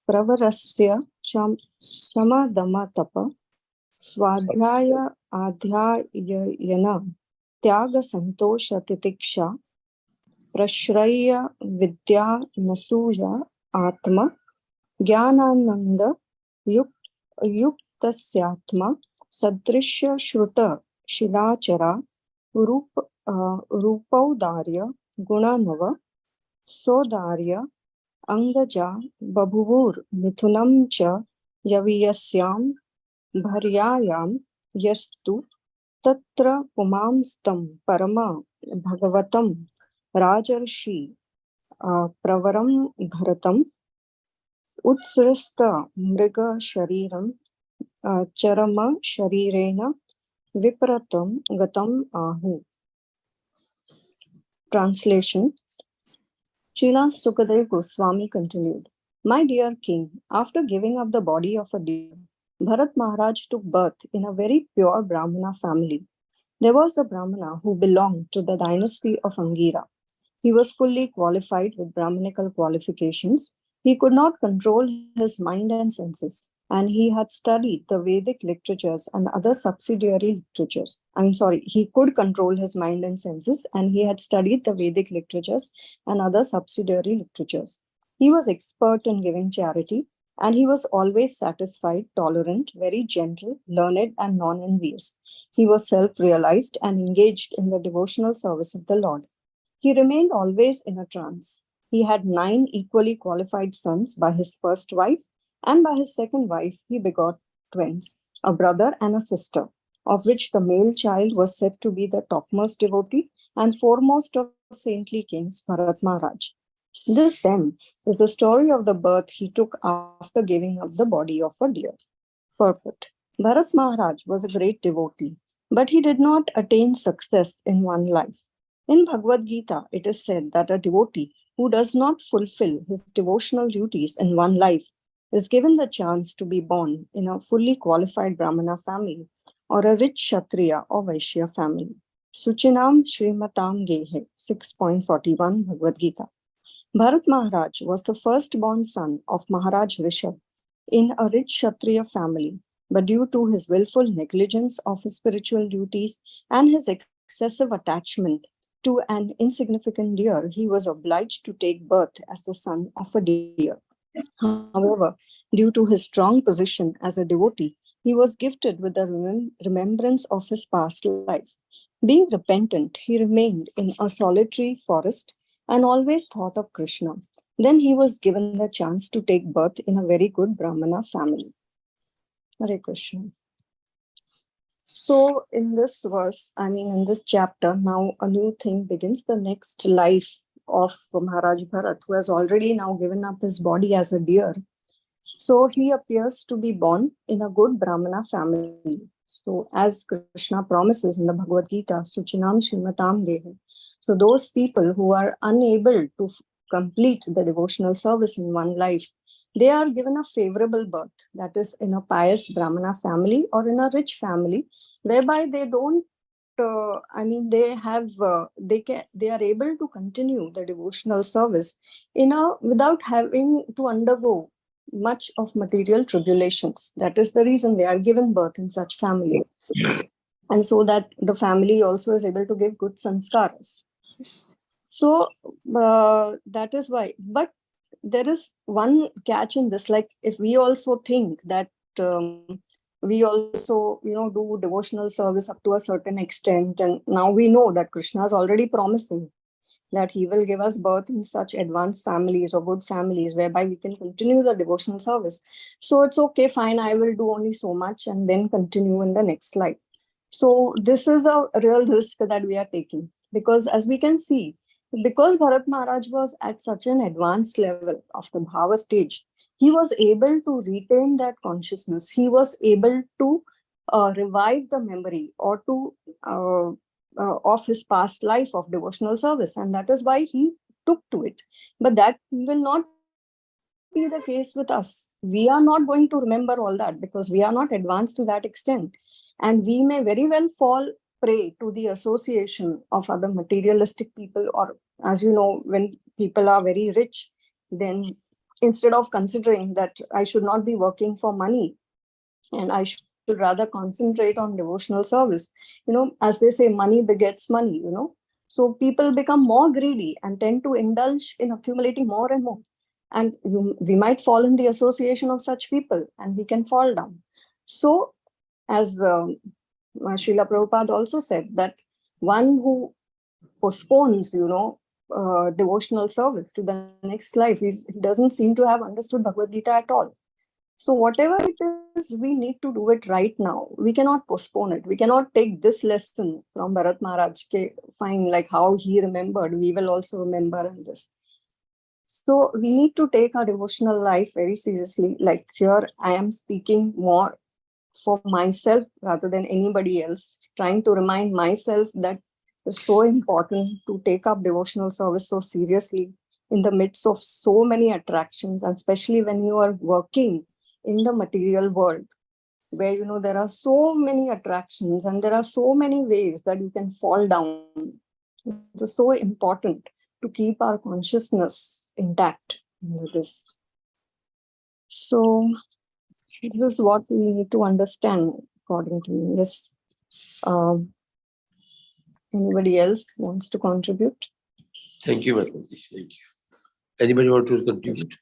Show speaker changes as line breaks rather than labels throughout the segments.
pravarasya shama tapa swadhyaya adhyayana tyaga santosha titiksha prashraya vidya nasuya atma jnananda yuktasyatma sadrishya shruta shilachara रूपौदार्य गुणनव सौदार्य अंगजा बभुवुर मिथुनं च यवियस्यां भर्यायां यस्तु तत्र पुमांस्तं परम भगवतं राजर्षि प्रवरं भरतम् उत्सृष्ट मृग शरीरं चरम शरीरेण विप्रतं गतम् आहु. Translation. Srila Sukadeva Goswami continued, My dear king, after giving up the body of a deer, Bharat Maharaj took birth in a very pure Brahmana family. There was a Brahmana who belonged to the dynasty of Angira. He was fully qualified with Brahmanical qualifications. He could not control his mind and senses, and he had studied the Vedic literatures and other subsidiary literatures. He could control his mind and senses, and he had studied the Vedic literatures and other subsidiary literatures. He was expert in giving charity, and he was always satisfied, tolerant, very gentle, learned, and non-envious. He was self-realized and engaged in the devotional service of the Lord. He remained always in a trance. He had 9 equally qualified sons by his first wife, and by his second wife he begot twins, a brother and a sister, of which the male child was said to be the topmost devotee and foremost of saintly kings, Bharat Maharaj. This then is the story of the birth he took after giving up the body of a deer. Purport. Bharat Maharaj was a great devotee, but he did not attain success in one life. In Bhagavad Gita, it is said that a devotee who does not fulfill his devotional duties in one life is given the chance to be born in a fully qualified Brahmana family or a rich Kshatriya or Vaishya family. Suchinam Srimatam Gehe, 6.41 Bhagavad Gita. Bharat Maharaj was the firstborn son of Maharaj Rishabh in a rich Kshatriya family, but due to his willful negligence of his spiritual duties and his excessive attachment to an insignificant deer, he was obliged to take birth as the son of a deer. However, due to his strong position as a devotee, he was gifted with the remembrance of his past life. Being repentant, he remained in a solitary forest and always thought of Krishna. Then he was given the chance to take birth in a very good Brahmana family. Hare Krishna. So in this verse, in this chapter, now a new thing begins, the next life of Maharaj Bharat, who has already now given up his body as a deer. So he appears to be born in a good Brahmana family. So as Krishna promises in the Bhagavad Gita, Suchinam Srimatam Gehe. So those people who are unable to complete the devotional service in one life, they are given a favorable birth, that is in a pious Brahmana family or in a rich family, whereby they don't they are able to continue the devotional service without having to undergo much of material tribulations. That is the reason they are given birth in such families, and so that the family also is able to give good sanskaras. So that is why. But there is one catch in this, like if we also think that we also do devotional service up to a certain extent, and now we know that Krishna is already promising that he will give us birth in such advanced families or good families whereby we can continue the devotional service. So it's okay, fine, I will do only so much and then continue in the next life. So this is a real risk that we are taking, because as we can see, because Bharat Maharaj was at such an advanced level of the bhava stage, he was able to retain that consciousness. He was able to revive the memory or to of his past life of devotional service, and that is why he took to it. But that will not be the case with us. We are not going to remember all that because we are not advanced to that extent, and we may very well fall prey to the association of other materialistic people, or as you know, when people are very rich, then instead of considering that I should not be working for money and I should rather concentrate on devotional service. As they say, money begets money. So people become more greedy and tend to indulge in accumulating more and more. And we might fall in the association of such people and we can fall down. So, as Srila Prabhupada also said, that one who postpones, devotional service to the next life, he doesn't seem to have understood Bhagavad Gita at all. So whatever it is, we need to do it right now. We cannot postpone it. We cannot take this lesson from Bharat Maharaj, fine, like how he remembered, we will also remember in this. So we need to take our devotional life very seriously. Like here, I am speaking more for myself rather than anybody else, trying to remind myself that it's so important to take up devotional service so seriously in the midst of so many attractions, and especially when you are working in the material world, where there are so many attractions and there are so many ways that you can fall down. It is so important to keep our consciousness intact in this. So this is what we need to understand, according to me. Yes. Anybody else wants to contribute?
Thank you, Mataji. Thank you. Anybody want to contribute?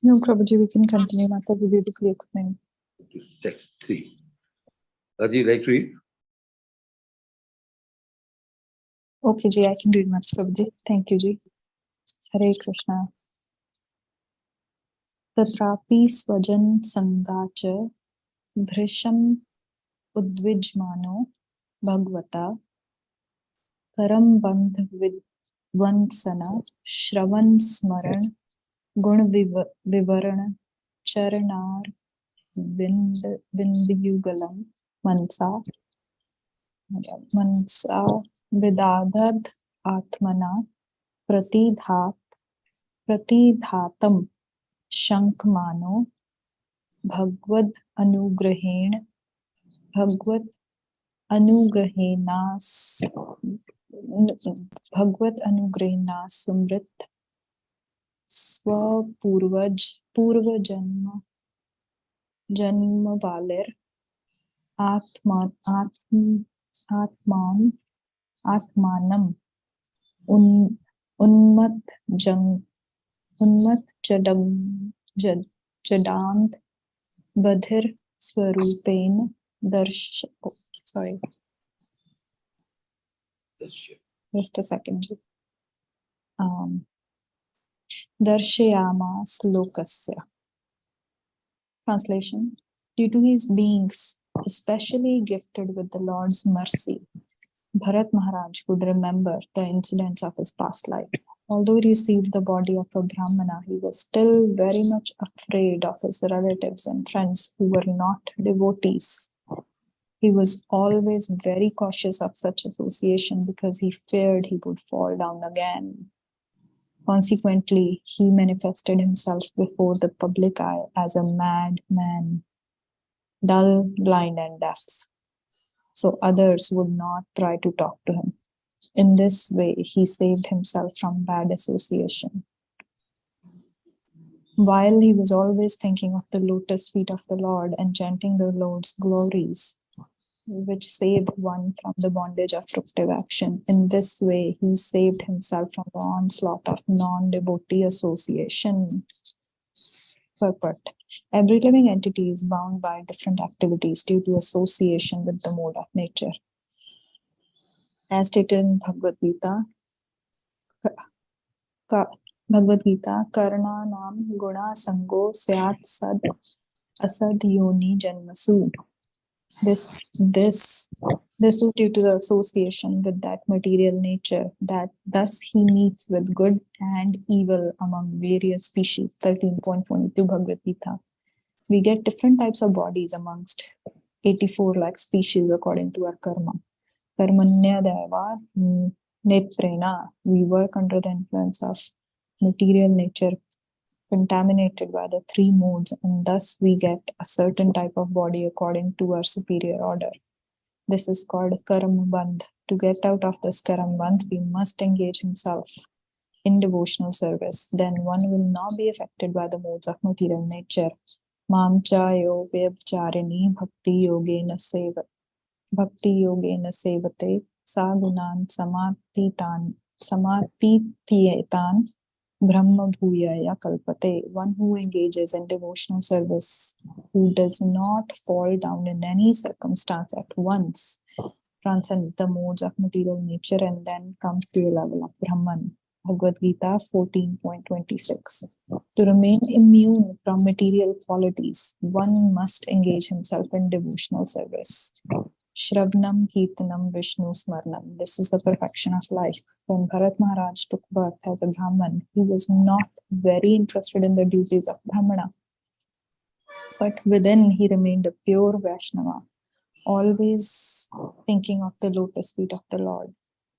No, Prabhuji, we can continue. Mataji beautifully explained.
Text 3. Adi, like to read?
Okay, Ji, I can read much, Prabhuji. Thank you, Ji. Hare Krishna. Tatrapi swajan sangacha bhrisham udvijmano bhagvata karam bandh vidvansana shravan smaran gun vivaran charanar vindhyugalam mansa vidadad atmana pratidhatam shankmano bhagavad anugrahena sumrit janma valer atmanam unmat jadant badhir swarupen just a second. Darshayamas lokasya. Translation. Due to his beings especially gifted with the Lord's mercy, Bharat Maharaj could remember the incidents of his past life. Although he received the body of a Brahmana, he was still very much afraid of his relatives and friends who were not devotees. He was always very cautious of such association because he feared he would fall down again. Consequently, he manifested himself before the public eye as a madman, dull, blind, and deaf, so others would not try to talk to him. In this way, he saved himself from bad association. While he was always thinking of the lotus feet of the Lord and chanting the Lord's glories, which saved one from the bondage of fructive action. In this way, he saved himself from the onslaught of non-devotee association. Purport. Every living entity is bound by different activities due to association with the mode of nature. As stated in Bhagavad Gita, Karna Nam Guna Sango Syat Sad Asad Yoni Janmasu. This is due to the association with that material nature, that thus he meets with good and evil among various species. 13.22 Bhagavad Gita. We get different types of bodies amongst 84 lakh species according to our karma. Karmanya deva netrena. We work under the influence of material nature contaminated by the three modes, and thus we get a certain type of body according to our superior order. This is called karma bandh, to get out of this Karambandh, we must engage himself in devotional service. Then one will not be affected by the modes of material nature. Mamcha yo vyabcharini bhakti yogena sevate sagunan samatityetan brahma bhuyaya kalpate. One who engages in devotional service, who does not fall down in any circumstance at once, transcend the modes of material nature and then comes to a level of Brahman. Bhagavad Gita 14.26. To remain immune from material qualities, one must engage himself in devotional service. Shravnam, Kirtanam, Vishnu Smarnam. This is the perfection of life. When Bharat Maharaj took birth as a Brahman, he was not very interested in the duties of Brahmana. But within, he remained a pure Vaishnava, always thinking of the lotus feet of the Lord.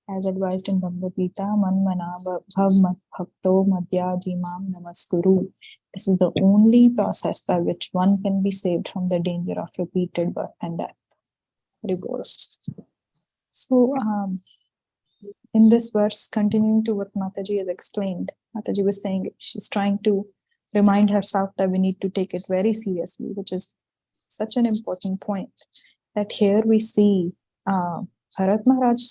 As advised in Bhagavad Gita, Manmana Bhav Mat Bhakto Madhya Jimam Namaskuru. This is the only process by which one can be saved from the danger of repeated birth and death. So, in this verse, continuing to what Mataji has explained, Mataji was saying she's trying to remind herself that we need to take it very seriously, which is such an important point. That here we see Bharat Maharaj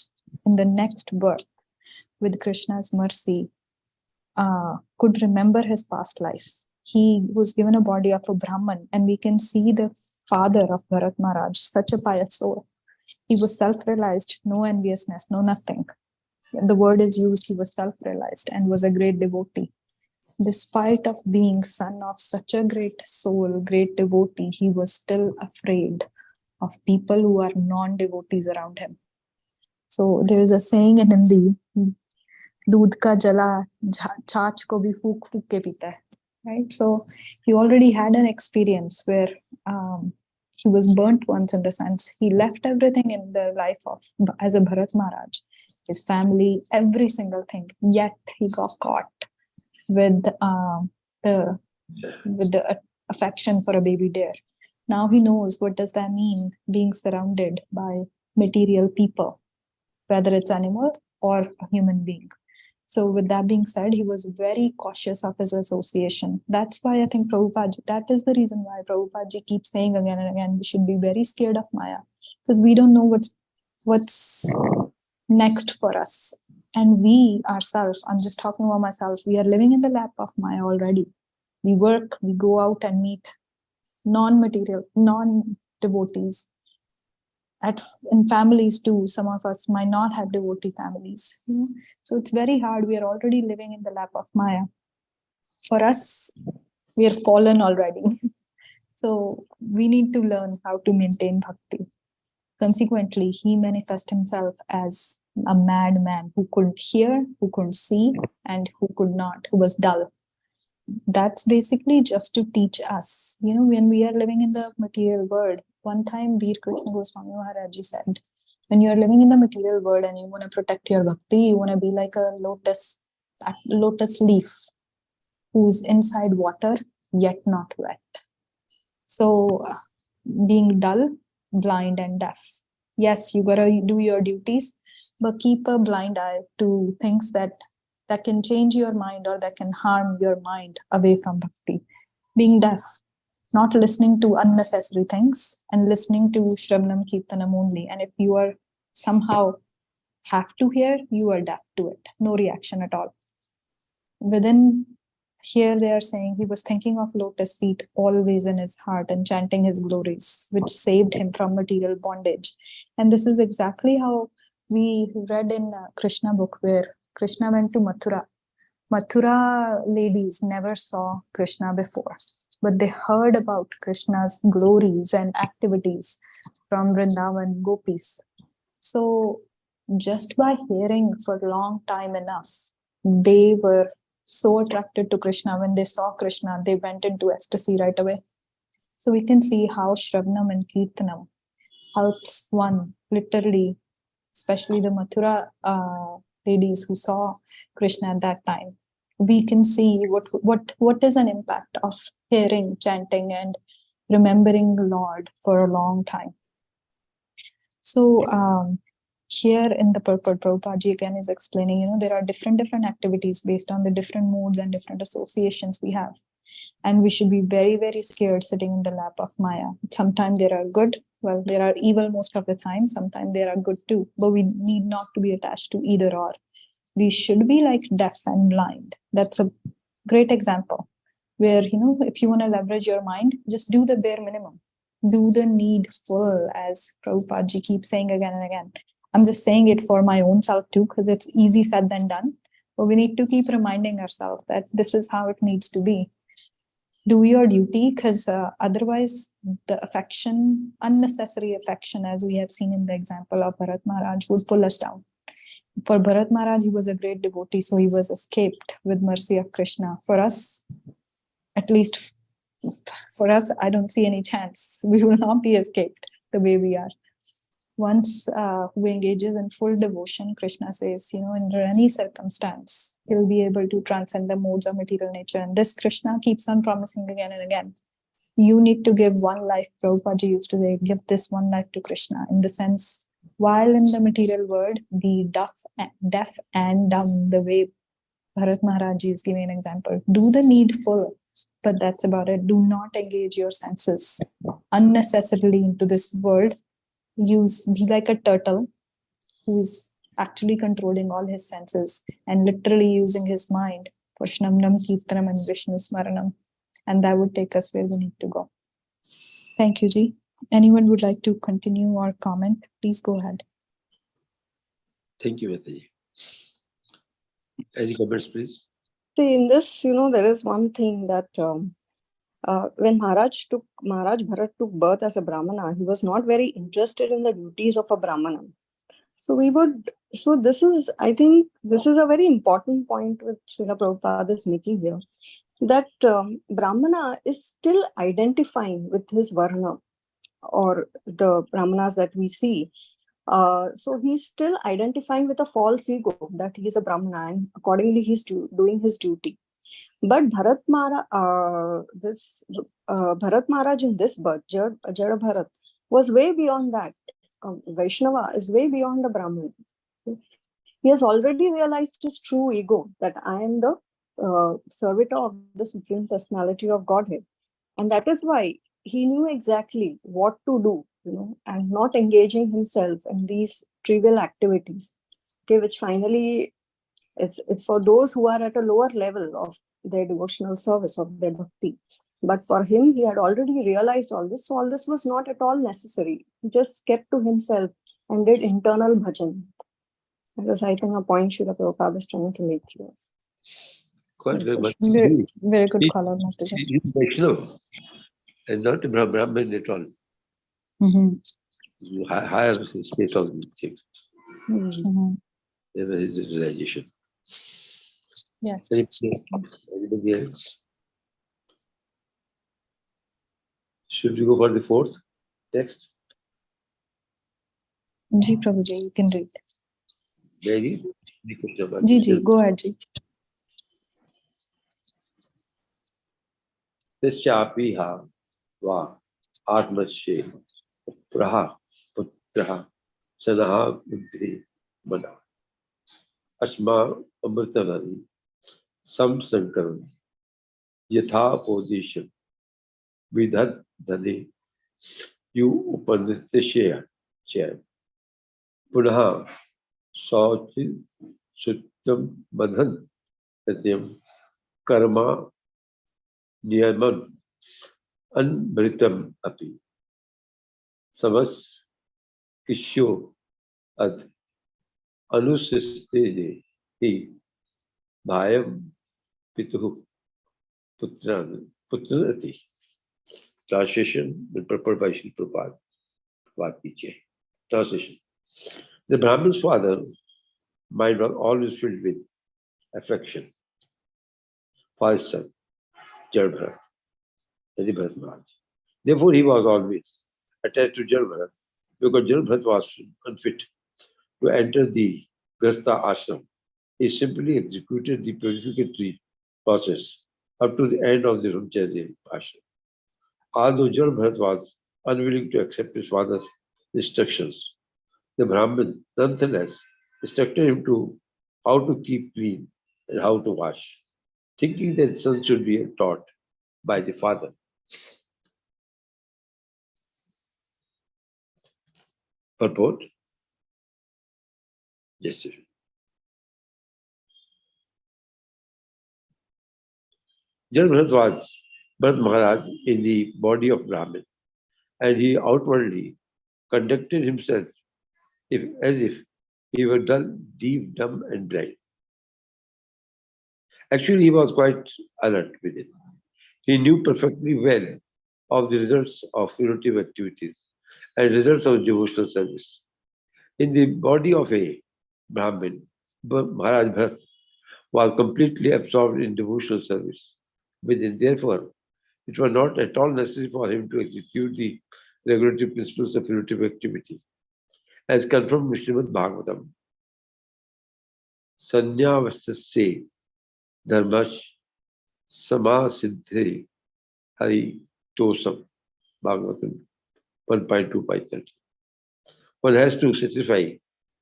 in the next birth, with Krishna's mercy, could remember his past life. He was given a body of a Brahman, and we can see the father of Bharat Maharaj, such a pious soul. He was self-realized, no enviousness, no nothing. The word is used, he was self-realized and was a great devotee. Despite of being son of such a great soul, great devotee, he was still afraid of people who are non-devotees around him. So there is a saying in Hindi, "Doodh ka jala chaach ko bhi fook fook ke pita hai." Right? So he already had an experience where he was burnt once, in the sense he left everything in the life of as a Bharat Maharaj, his family, every single thing. Yet he got caught with the affection for a baby deer. Now he knows what does that mean, being surrounded by material people, whether it's animal or a human being. So with that being said, he was very cautious of his association. That's why I think Prabhupada, that is the reason why Prabhupada keeps saying again and again, we should be very scared of Maya, because we don't know what's next for us. And we ourselves, I'm just talking about myself, we are living in the lap of Maya already. We work, we go out and meet non-material, non-devotees. In families too, some of us might not have devotee families. So it's very hard. We are already living in the lap of Maya. For us, we are fallen already. So we need to learn how to maintain bhakti. Consequently, he manifested himself as a madman who couldn't hear, who couldn't see, and who was dull. That's basically just to teach us, when we are living in the material world. One time, Bir Krishna Goswami Maharaj said, when you're living in the material world and you want to protect your bhakti, you want to be like a lotus leaf who's inside water, yet not wet. So being dull, blind and deaf. Yes, you gotta do your duties, but keep a blind eye to things that can change your mind or that can harm your mind away from bhakti. Being deaf, not listening to unnecessary things and listening to Shravanam Kirtanam only. And if you are somehow have to hear, you are deaf to it. No reaction at all. Within here they are saying he was thinking of lotus feet always in his heart and chanting his glories, which saved him from material bondage. And this is exactly how we read in Krishna book, where Krishna went to Mathura. Mathura ladies never saw Krishna before, but they heard about Krishna's glories and activities from Vrindavan gopis. So just by hearing for a long time enough, they were so attracted to Krishna. When they saw Krishna, they went into ecstasy right away. So we can see how Shravanam and Kirtanam helps one, literally, especially the Mathura ladies who saw Krishna at that time. We can see what is an impact of hearing, chanting, and remembering the Lord for a long time. So here in the purport, Prabhupada ji again is explaining, there are different activities based on the different moods and different associations we have. And we should be very, very scared sitting in the lap of Maya. Sometimes there are good, well, there are evil most of the time. Sometimes there are good too, but we need not to be attached to either or. We should be like deaf and blind. That's a great example where, if you want to leverage your mind, just do the bare minimum. Do the needful, as Prabhupada ji keeps saying again and again. I'm just saying it for my own self too, because it's easy said than done. But we need to keep reminding ourselves that this is how it needs to be. Do your duty, because otherwise the affection, unnecessary affection, as we have seen in the example of Bharat Maharaj, would pull us down. For Bharat Maharaj, he was a great devotee, so he was escaped with mercy of Krishna. For us, at least for us, I don't see any chance. We will not be escaped the way we are. Once who engages in full devotion, Krishna says, under any circumstance, he'll be able to transcend the modes of material nature. And this Krishna keeps on promising again and again. You need to give one life. Prabhupada ji used to say, give this one life to Krishna. In the sense, while in the material world, be deaf and dumb, the way Bharat Maharaj ji is giving an example. Do the needful, but that's about it. Do not engage your senses unnecessarily into this world. Be like a turtle who is actually controlling all his senses and literally using his mind for Shnamnam, Kirtanam and Vishnu Smaranam. And that would take us where we need to go. Thank you, Ji. Anyone would like to continue or comment? Please go ahead.
Thank you, Mataji. Any comments, please?
See, in this, there is one thing that when Maharaj Bharat took birth as a Brahmana, he was not very interested in the duties of a Brahmana. I think this is a very important point which Srila Prabhupada is making here, that Brahmana is still identifying with his Varna, or the Brahmanas that we see. So he's still identifying with a false ego that he is a Brahmana, and accordingly he's doing his duty. But Bharat Maharaj in this birth, Jada Bharat, was way beyond that. Vaishnava is way beyond the Brahman. He has already realized his true ego, that I am the servitor of the Supreme Personality of Godhead. And that is why he knew exactly what to do, and not engaging himself in these trivial activities, which finally it's for those who are at a lower level of their devotional service, of their bhakti. But for him, he had already realized all this, so all this was not at all necessary. He just kept to himself and did internal bhajan. That was, I think, a point Srila Prabhupada is trying to make here.
Quite very much.
Very good color, Mataji.
He's Vaishnava and not a Brahmin at all. Higher space of these things. There is a realization.
Yes.
Anybody else? Should we go for the fourth text?
Ji Prabhuji, you can read.
Maybe?
Ji, go ahead, Ji.
Tasyapiha va atmashe praha putraha sanaha buddhi mana asma amritavani samsankaram yatha podisham vidhat dhani yu upanitashya chaya punaha sauchit suttam badhan satyam karma niyaman anmritam api samas kishyo ad anusistede hi bhayam pituhu putrati. Translation will purport by Srila Prabhupada. Translation. The Brahmin's father mind was always filled with affection for his son, Jada Bharat, the Bharat Maharaj. Therefore, he was always attached to Jada Bharat because Jada Bharat was unfit to enter the Grastha ashram. He simply executed the purificatory process up to the end of the Brahmacharya ashram. Although Jada Bharat was unwilling to accept his father's instructions, The Brahmin, nonetheless, instructed him to how to keep clean and how to wash, thinking that son should be taught by the father. Purport. Yes, sir. Jan Bharat was Bharat Maharaj in the body of Brahmin, and he outwardly conducted himself as if he were dull, deaf, dumb, and blind. Actually, he was quite alert with it. He knew perfectly well of the results of curative activities and results of devotional service. In the body of a Brahmin, Maharaj Bharat was completely absorbed in devotional service. Within, therefore, it was not at all necessary for him to execute the regulatory principles of curative activity. As confirmed with Srimad Bhagavatam, Sanyavastasya Dharmash Samasiddhi Hari Tosam, Bhagavatam 1.2.30. One has to satisfy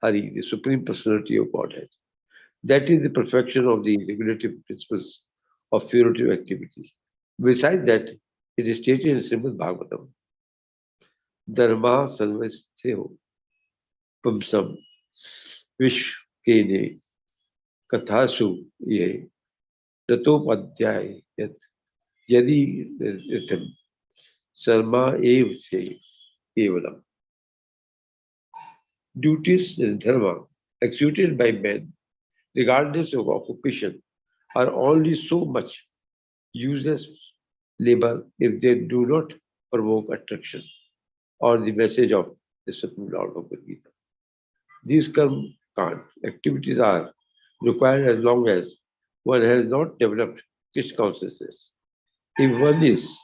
Hari, the Supreme Personality of Godhead. That is the perfection of the regulative principles of curative activity. Besides that, it is stated in Srimad Bhagavatam, Dharma Sarvasthyo Pumsam Vishkene Kathasu Ye Tatopadhyay Yat Yadi Ritam Sarma Ev Se Kevalam. Duties and dharma executed by men, regardless of occupation, are only so much useless labor if they do not provoke attraction or the message of the Supreme Lord Bhagavad Gita. These karma activities are required as long as one has not developed Krishna consciousness. If one is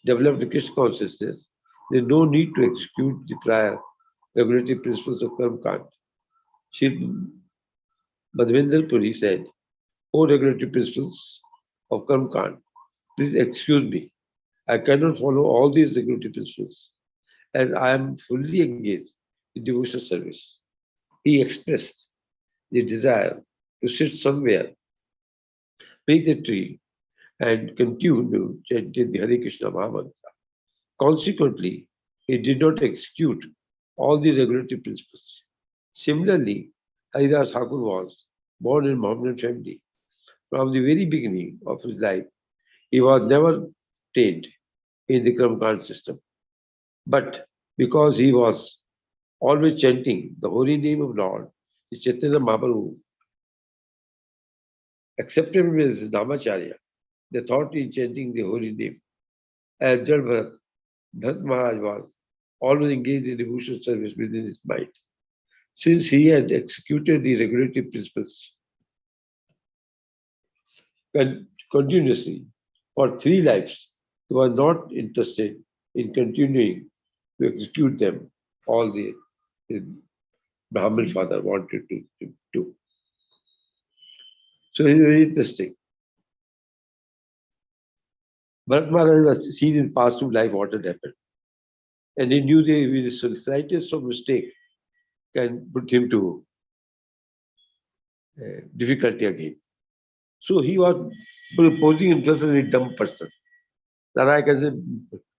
developed Krishna consciousness, there is no need to execute the prior regulatory principles of karma kant. Shri Madhvendra Puri said, "O regulatory principles of karma kant, please excuse me. I cannot follow all these regulatory principles as I am fully engaged in devotional service." He expressed the desire to sit somewhere beneath a tree and continue chanting the Hare Krishna Mahamantra. Consequently, he did not execute all the regulatory principles. Similarly, Haridas Thakur was born in Mohammedan family. From the very beginning of his life, he was never trained in the Karmakant system. But because he was always chanting the holy name of Lord, the Chaitanya Mahaprabhu accepted him as Namacharya. They thought in chanting the holy name. As Jal Bharat, Bharat Maharaj was always engaged in devotional service within his mind. Since he had executed the regulatory principles continuously for 3 lives, he was not interested in continuing to execute them all the Brahmin father wanted to do. So it's very interesting. Bharat Maharaj was seen in past life what had happened. And he knew that with the slightest of mistake can put him to difficulty again. So he was posing himself as a dumb person. That I can say,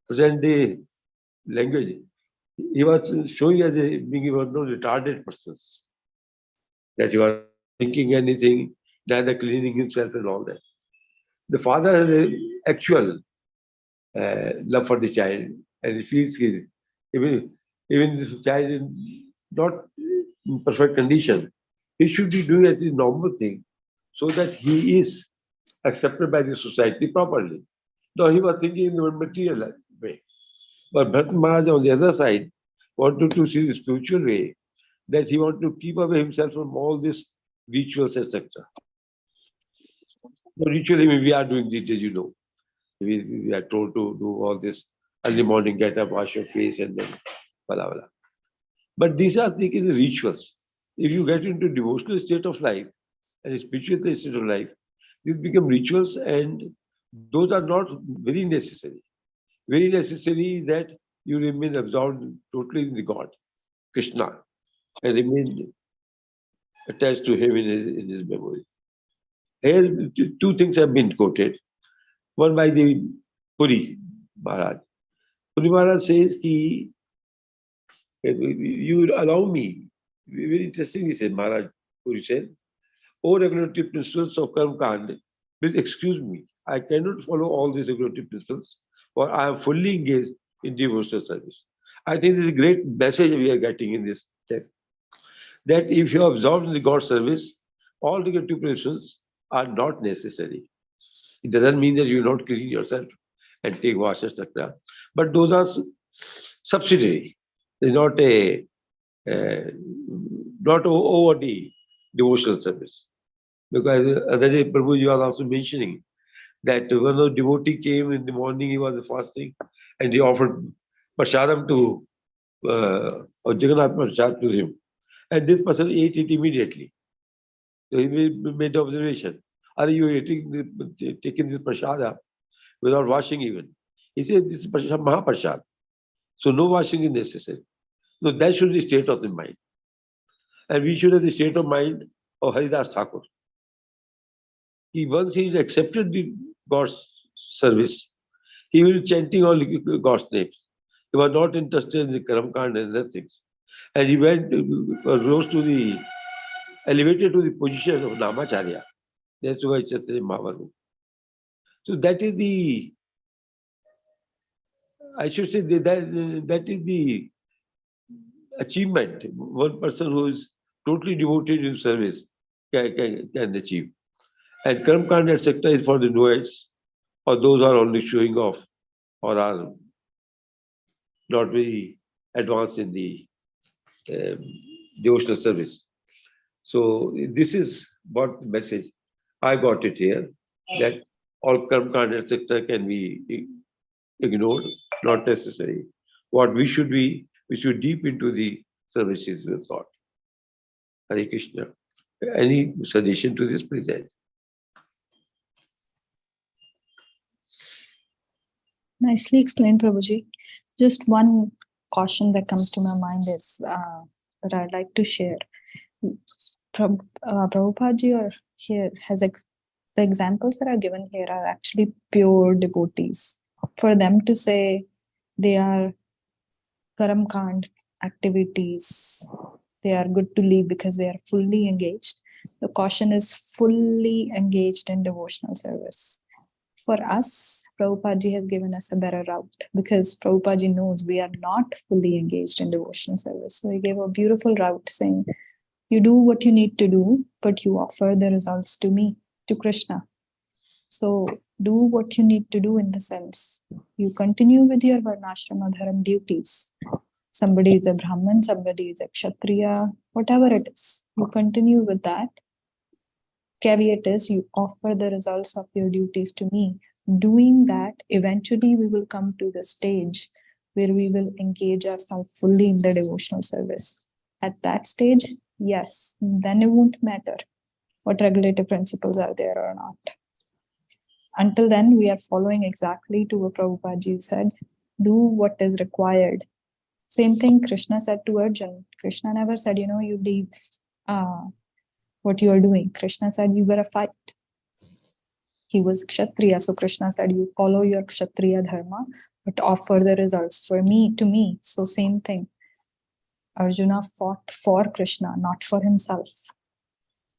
present day language, he was showing as a being he was no retarded persons. That he was thinking anything, neither cleaning himself and all that. The father has an actual love for the child, and he feels even this child is not in perfect condition, he should be doing the normal thing so that he is accepted by the society properly. No, he was thinking in the material way. But Bharat Maharaj on the other side wanted to see the spiritual way, that he wanted to keep away himself from all these rituals, etc. So ritually we are doing this, as you know. We are told to do all this early morning, get up, wash your face, and then blah, blah. But these are the rituals. If you get into devotional state of life and a spiritual state of life, these become rituals, and those are not very necessary. Very necessary that you remain absorbed totally in the God, Krishna. and remain attached to him in his memory. Here, two things have been quoted. One by the Puri Maharaj. Puri Maharaj says, you will allow me. Very interesting, he said, Maharaj Puri said, O regulatory principles of Karma Kand, please excuse me. I cannot follow all these regulatory principles, or I am fully engaged in devotional service. I think this is a great message we are getting in this text. That if you are absorbed in the God service, all regulatory principles are not necessary. It doesn't mean that you not clean yourself and take wash, etc. But those are subsidiary. It's not not over the devotional service. Because other day, Prabhu, you are also mentioning that when a devotee came in the morning, he was fasting, and he offered prasadam to or Jagannath Prasad to him. And this person ate it immediately. So he made the observation. Are you taking this prasada without washing even? He said, this is Mahaprasad. So no washing is necessary. So that should be the state of the mind. And we should have the state of mind of Haridas Thakur. Once he accepted the God's service, he will be chanting all God's names. He was not interested in the Karamkand and other things. And he rose to the, elevated to the position of Namacharya. That's why Chaitanya Mahaprabhu. So that is the, I should say that is the achievement one person who is totally devoted in service can achieve. And Karamkand, etc. is for the novices or those who are only showing off or are not very advanced in the devotional service. So this is what the message I got it here, that all Karamkand, etc. can be ignored, not necessary. What we should deep into the services with God. Hare Krishna. Any suggestion to this, please add.
Nicely explained, Prabhuji. Just one caution that comes to my mind is that I'd like to share. Prabhupada or here has the examples that are given here are actually pure devotees. For them to say they are Karamkand activities, they are good to leave because they are fully engaged. The caution is fully engaged in devotional service. For us, Prabhupada has given us a better route because Prabhupada knows we are not fully engaged in devotional service. So he gave a beautiful route saying, you do what you need to do, but you offer the results to me, to Krishna. So do what you need to do in the sense, you continue with your Varnashrama Dharam duties. Somebody is a Brahman, somebody is a Kshatriya, whatever it is, you continue with that. Caveat is you offer the results of your duties to me. Doing that, eventually we will come to the stage where we will engage ourselves fully in the devotional service. At that stage, yes, then it won't matter what regulative principles are there or not. Until then, we are following exactly to what Prabhupada said, do what is required. Same thing Krishna said to Arjun. Krishna never said, you leave what you are doing. Krishna said, you gotta fight. He was Kshatriya, so Krishna said, you follow your Kshatriya dharma, but offer the results to me. So same thing. Arjuna fought for Krishna, not for himself.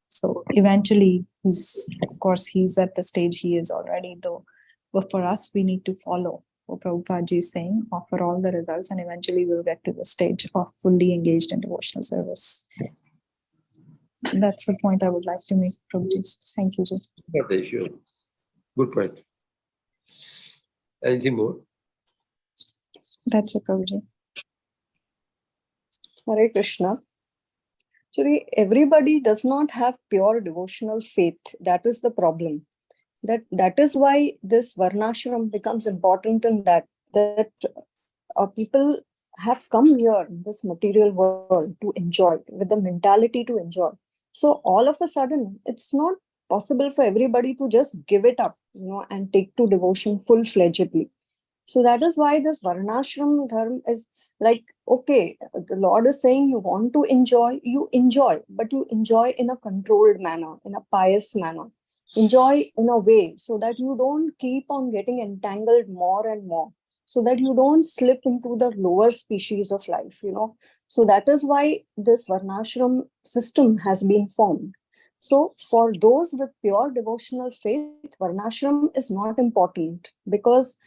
So eventually, he's at the stage he is already, though. But for us, we need to follow what Prabhupada is saying, offer all the results, and eventually we'll get to the stage of fully engaged in devotional service. That's the point I would like to make, Prabhuji. Thank you, Ji.
Okay, sure. Good point. Anything more?
That's it, Prabhuji.
Hare Krishna. Actually, everybody does not have pure devotional faith. That is the problem. That is why this Varnashram becomes important in that people have come here in this material world to enjoy, with the mentality to enjoy. So all of a sudden, it's not possible for everybody to just give it up, and take to devotion full-fledgedly. So that is why this Varnashram dharma is like, okay, the Lord is saying you want to enjoy, you enjoy, but you enjoy in a controlled manner, in a pious manner. Enjoy in a way so that you don't keep on getting entangled more and more, so that you don't slip into the lower species of life, So that is why this Varnashram system has been formed. So for those with pure devotional faith, Varnashram is not important because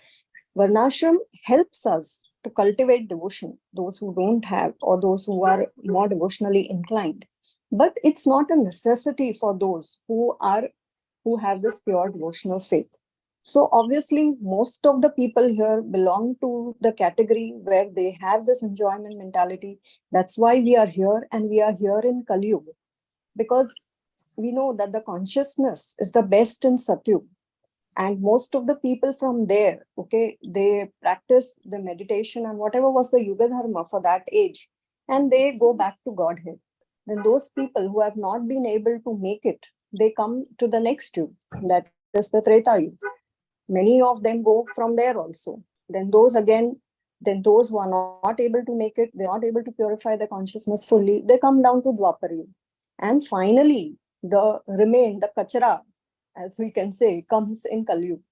Varnashram helps us to cultivate devotion, those who don't have or those who are more devotionally inclined. But it's not a necessity for those who have this pure devotional faith. So obviously, most of the people here belong to the category where they have this enjoyment mentality. That's why we are here, and we are here in Kali Yuga, because we know that the consciousness is the best in Satyug. And most of the people from there, okay, they practice the meditation and whatever was the Yuga Dharma for that age, and they go back to Godhead. Then those people who have not been able to make it, they come to the next Yuga, that is the Treta Yuga. Many of them go from there also. Then those who are not able to make it, they're not able to purify the consciousness fully, they come down to Dwapar Yuga. And finally, the kachara, as we can say, comes in Kali Yuga.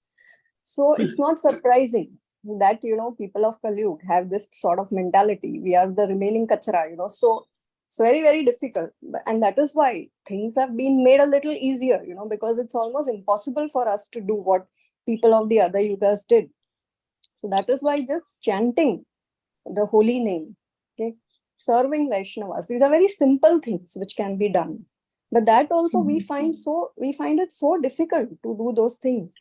So it's not surprising that, people of Kali Yuga have this sort of mentality. We are the remaining kachara, So it's very, very difficult. And that is why things have been made a little easier, because it's almost impossible for us to do what people of the other yugas did. So that is why just chanting the holy name, okay, serving Vaishnavas, these are very simple things which can be done. But that also we find it so difficult to do those things,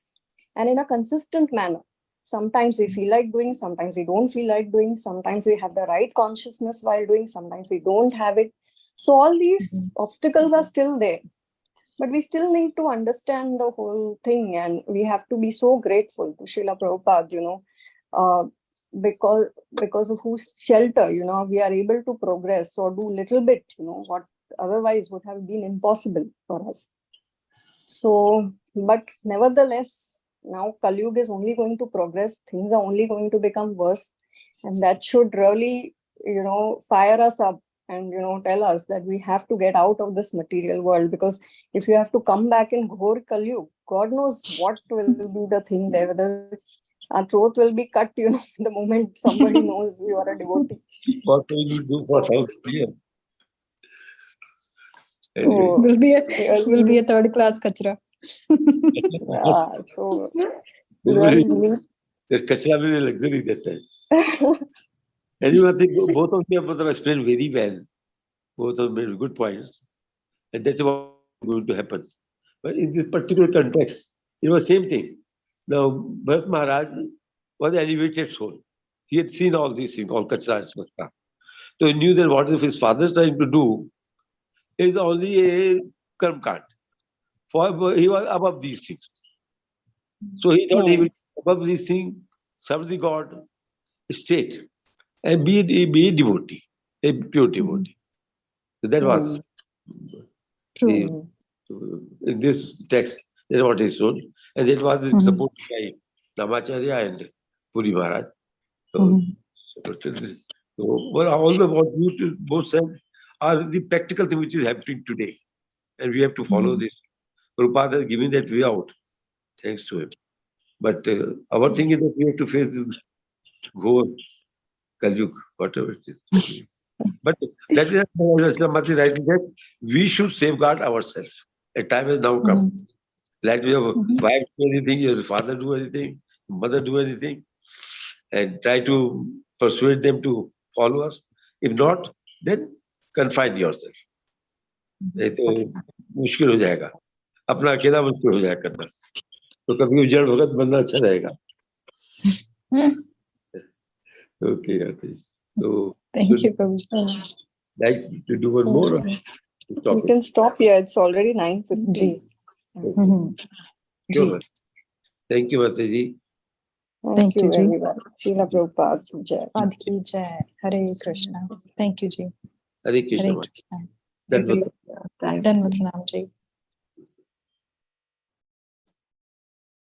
and in a consistent manner. Sometimes we feel like doing, sometimes we don't feel like doing, sometimes we have the right consciousness while doing, sometimes we don't have it. So all these obstacles are still there. But we still need to understand the whole thing, and we have to be so grateful to Srila Prabhupada, because of whose shelter, we are able to progress or do little bit, what otherwise would have been impossible for us. So, but nevertheless, now Kali Yuga is only going to progress. Things are only going to become worse, and that should really, fire us up and tell us that we have to get out of this material world, because if you have to come back in Ghor Kali Yuga, God knows what will be the thing there, whether our throat will be cut, the moment somebody knows you are a devotee.
What will you do for health here?
So,
Will be a third class kachra.
So
the kachra will be luxury that time. Anyway, I think both of them have explained very well. Both of them made good points. And that's what is going to happen. But in this particular context, it was the same thing. Now, Bharat Maharaj was an elevated soul. He had seen all these things, all kachra and shakta. So he knew that what his father is trying to do is only a karma kand. He was above these things. So he thought he would above these things, serve the God, state, and be a devotee, a pure devotee. So that was in this text, that's what he showed. And that was supported by Namacharya and Puri Maharaj. So, all the what you both said are the practical thing which is happening today. And we have to follow this. Prabhupada has given that way out, thanks to him. But our thing is that we have to face this Ghor, Kali Yuga, whatever it is. But that is what is writing that we should safeguard ourselves. A time has now come. Let your wife do anything, your father do anything, mother do anything, and try to persuade them to follow us. If not, then confine yourself. तो मुश्किल हो जाएगा, अपना अकेला मुश्किल हो जाएगा करना, तो कभी जड़ भगत बनना अच्छा रहेगा. Okay, so
thank you, Prabhu.
Like to do one more.
We can stop here. It's already 9:50.
Sure. Thank you, Mataji.
Thank you,
Ji.
everyone. Srila Prabhupada ki jai.
Prabhupada ki jai. Hare Krishna. Thank you, Ji.
Hare Krishna.
Hare Krishna. Dandavat Pranam, Ji.